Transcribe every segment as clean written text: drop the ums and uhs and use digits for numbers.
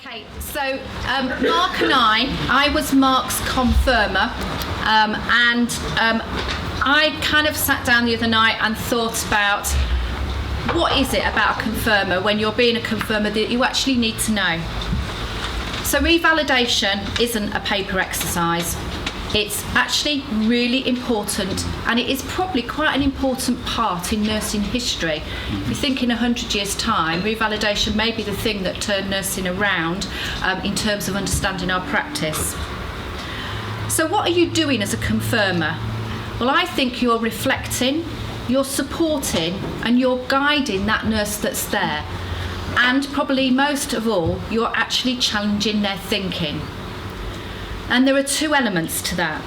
Okay, so Mark and I was Mark's confirmer, and I kind of sat down the other night and thought about what is it about a confirmer when you're being a confirmer that you actually need to know. So revalidation isn't a paper exercise. It's actually really important, and it is probably quite an important part in nursing history. If you think in 100 years' time, revalidation may be the thing that turned nursing around in terms of understanding our practice. So what are you doing as a confirmer? Well, I think you're reflecting, you're supporting, and you're guiding that nurse that's there. And probably most of all, you're actually challenging their thinking. And there are two elements to that.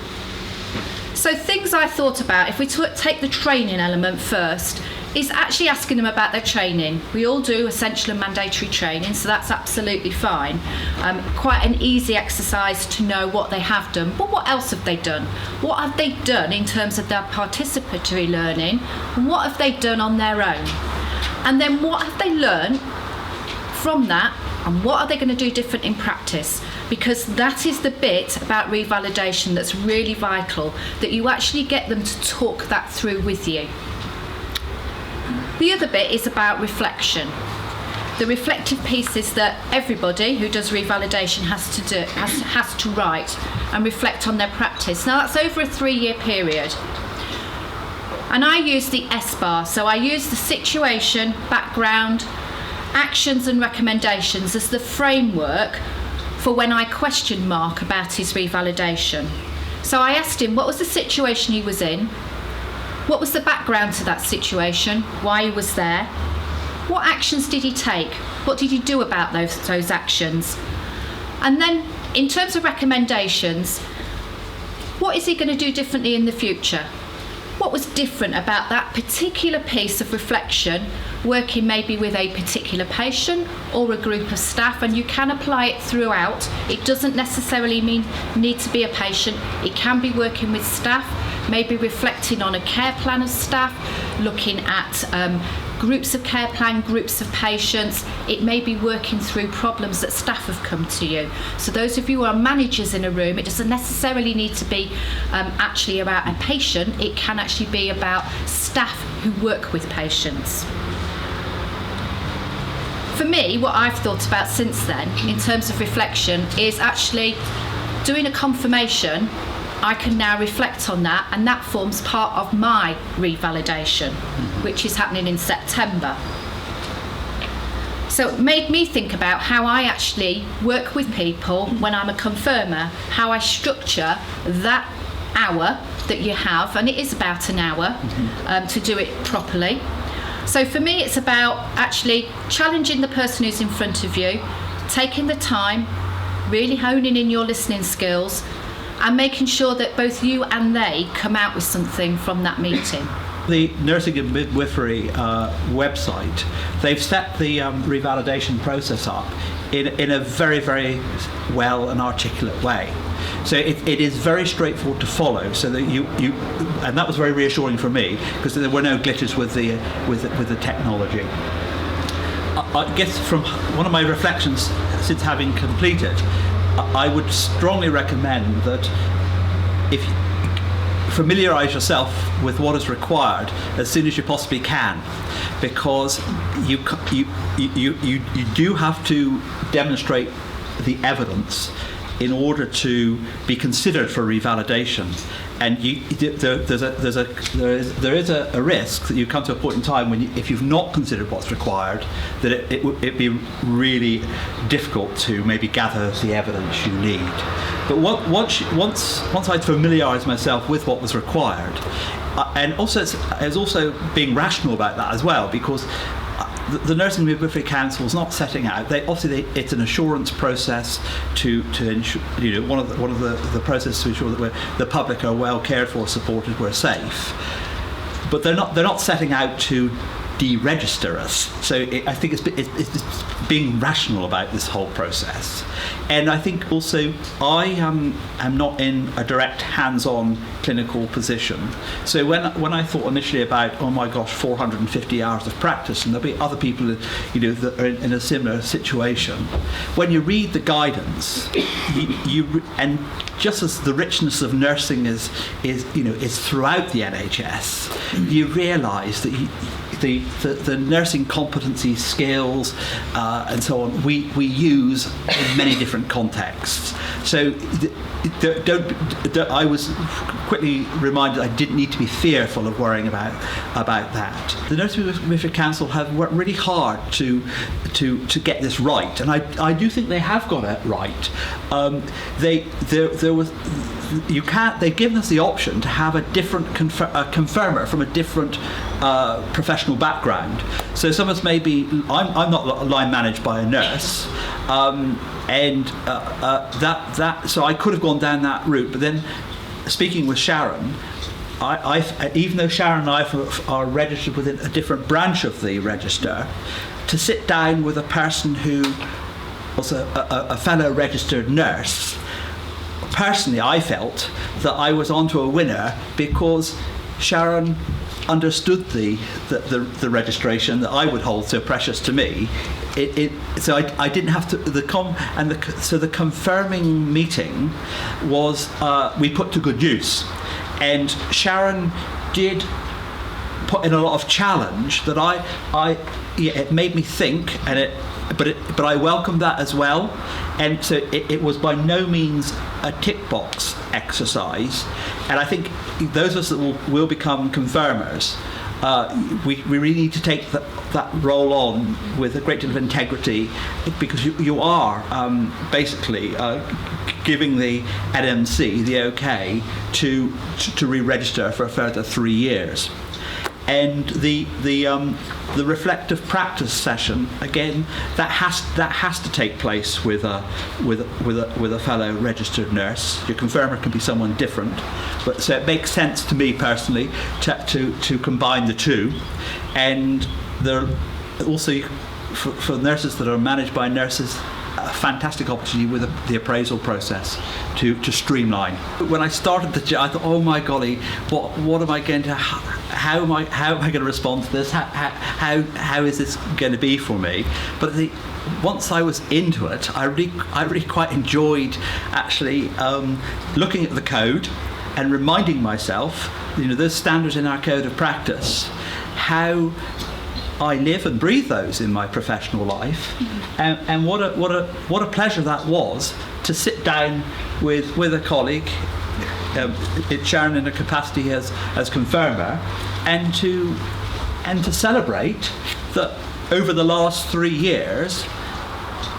So things I thought about, if we take the training element first, is actually asking them about their training. We all do essential and mandatory training, so that's absolutely fine. Quite an easy exercise to know what they have done. But what else have they done? What have they done in terms of their participatory learning? And what have they done on their own? And then what have they learned from that? And what are they going to do different in practice? Because that is the bit about revalidation that's really vital, that you actually get them to talk that through with you. The other bit is about reflection. The reflective piece is that everybody who does revalidation has to write and reflect on their practice. Now that's over a 3-year period. And I use the S-bar, so I use the situation, background, actions and recommendations as the framework for when I questioned Mark about his revalidation. So I asked him what was the situation he was in, what was the background to that situation, why he was there, what actions did he take, what did he do about those actions, and then in terms of recommendations, what is he going to do differently in the future? What was different about that particular piece of reflection, working maybe with a particular patient or a group of staff, and you can apply it throughout. It doesn't necessarily need to be a patient. It can be working with staff, maybe reflecting on a care plan of staff, looking at groups of care plan, groups of patients. It may be working through problems that staff have come to you. So those of you who are managers in a room, it doesn't necessarily need to be actually about a patient. It can actually be about staff who work with patients. For me, what I've thought about since then, in terms of reflection, is actually doing a confirmation. I can now reflect on that, and that forms part of my revalidation, which is happening in September. So it made me think about how I actually work with people when I'm a confirmer, how I structure that hour that you have, and it is about an hour, to do it properly. So for me, it's about actually challenging the person who's in front of you, taking the time, really honing in your listening skills, and making sure that both you and they come out with something from that meeting. The Nursing and Midwifery website, they've set the revalidation process up in a very, very well and articulate way. So it is very straightforward to follow. So that you and that was very reassuring for me, because there were no glitches with the technology. I guess from one of my reflections since having completed, I would strongly recommend that if you familiarise yourself with what is required as soon as you possibly can, because you do have to demonstrate the evidence in order to be considered for revalidation. And there is a risk that you come to a point in time when if you've not considered what's required, that it'd be really difficult to maybe gather the evidence you need. But once I'd familiarised myself with what was required, and also I was also being rational about that as well, because the Nursing and Midwifery Council is not setting out. It's an assurance process to ensure, one of the processes to ensure that the public are well cared for, supported, we're safe. But they're not setting out to deregister us. So I think it's being rational about this whole process. And I think also I am not in a direct hands-on clinical position. So when I thought initially about, oh my gosh, 450 hours of practice, and there'll be other people, that are in a similar situation, when you read the guidance, and just as the richness of nursing is throughout the NHS, you realise that the nursing competency, skills, and so on, we use in many different contexts. So I was quickly reminded I didn't need to be fearful of worrying about that. The Nursing Midwifery Council have worked really hard to get this right, and I do think they have got it right. They've given us the option to have a different confirmer from a different professional background. So some of us I'm not line managed by a nurse, so I could have gone down that route. But then, speaking with Sharon, even though Sharon and I are registered within a different branch of the register, to sit down with a person who was a fellow registered nurse, personally I felt that I was onto a winner, because Sharon understood the registration that I would hold so precious to me. So I didn't have to so the confirming meeting was we put to good use, and Sharon did put in a lot of challenge that it made me think, but I welcomed that as well. And so it was by no means a tick box exercise. And I think those of us that will become confirmers, we really need to take that role on with a great deal of integrity, because you are basically giving the NMC the okay to re-register for a further 3 years. And the reflective practice session, again, that has to take place with a fellow registered nurse. Your confirmer can be someone different, but so it makes sense to me personally to combine the two. And there also, for nurses that are managed by nurses, a fantastic opportunity with the appraisal process to streamline. When I started the job, I thought, oh my golly, what am I going to? How am I going to respond to this? How is this going to be for me? But once I was into it, I really quite enjoyed actually looking at the code and reminding myself, those standards in our code of practice, how I live and breathe those in my professional life, and what a pleasure that was to sit down with a colleague, Sharon in a capacity as confirmer, and to celebrate that over the last 3 years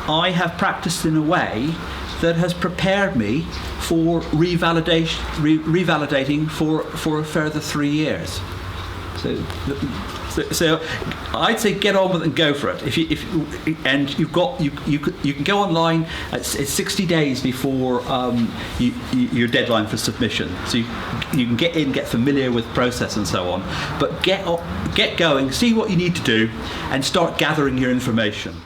I have practiced in a way that has prepared me for revalidating for a further 3 years. So I'd say get on with it and go for it. You can go online. It's 60 days before your deadline for submission. So you can get familiar with process and so on. But get going, see what you need to do, and start gathering your information.